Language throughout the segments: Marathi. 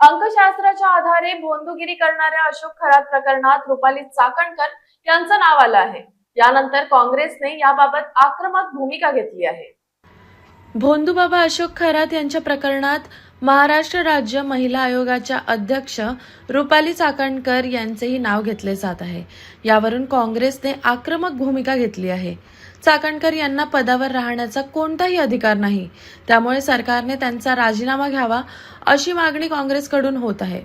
अंकशास्त्राच्या आधारे भोंदूगिरी करणाऱ्या अशोक खरात प्रकरणात रुपाली चाकणकर यांचं नाव आलं आहे। यानंतर काँग्रेसने याबाबत आक्रमक भूमिका घेतली आहे। भोंदूबाबा अशोक खरात यांच्या प्रकरणात महाराष्ट्र राज्य महिला आयोगाच्या अध्यक्ष रुपाली चाकणकर यांचेही नाव घेतले जात आहे। यावरून काँग्रेसने आक्रमक भूमिका घेतली आहे। चाकणकर यांना पदावर राहण्याचा कोणताही अधिकार नाही, त्यामुळे सरकारने त्यांचा राजीनामा घ्यावा अशी मागणी काँग्रेसकडून होत आहे।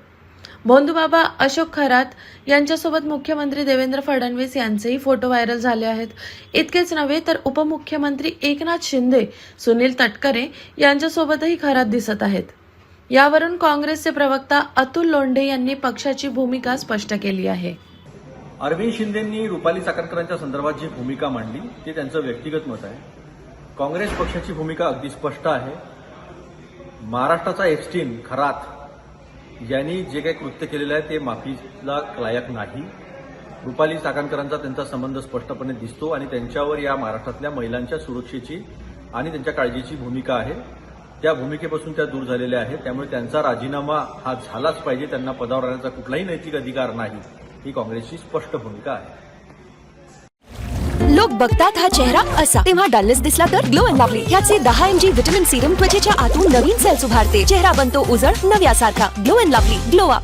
भोंदूबाबा अशोक खरात यांच्यासोबत मुख्यमंत्री देवेंद्र फडणवीस यांचेही फोटो व्हायरल झाले आहेत। इतकेच नव्हे तर उपमुख्यमंत्री एकनाथ शिंदे, सुनील तटकरे यांच्यासोबतही खरात दिसत आहेत। यावरून काँग्रेसचे प्रवक्ता अतुल लोंढे यांनी पक्षाची भूमिका स्पष्ट केली आहे। अरविंद शिंदेंनी रुपाली चाकणकरांच्या संदर्भात जी भूमिका मांडली ते त्यांचं व्यक्तिगत मत आहे। काँग्रेस पक्षाची भूमिका अगदी स्पष्ट आहे। महाराष्ट्राचा एप्स्टीन खरात यांनी जे काही कृत्य केलेलं आहे ते माफीला लायक नाही। रुपाली चाकणकरांचा त्यांचा संबंध स्पष्टपणे दिसतो आणि त्यांच्यावर या महाराष्ट्रातल्या महिलांच्या सुरक्षेची आणि त्यांच्या काळजीची भूमिका आहे। त्या भूमिकेपासून त्या दूर झालेल्या आहेत, त्यामुळे त्यांचा राजीनामा हा झालाच पाहिजे। त्यांना पदावर राहण्याचा कुठलाही नैतिक अधिकार नाही, ही काँग्रेसची स्पष्ट भूमिका आहे। लोक बघतात हा चेहरा असा, तेव्हा डलनेस दिसला तर ग्लो अँड लवली ह्याचे 10 mg विटामिन सीरम त्वचेच्या आतून नवीन सेल्स उभारते। चेहरा बनतो उजळ नव्यासारखा। Glow and lovely, glow up.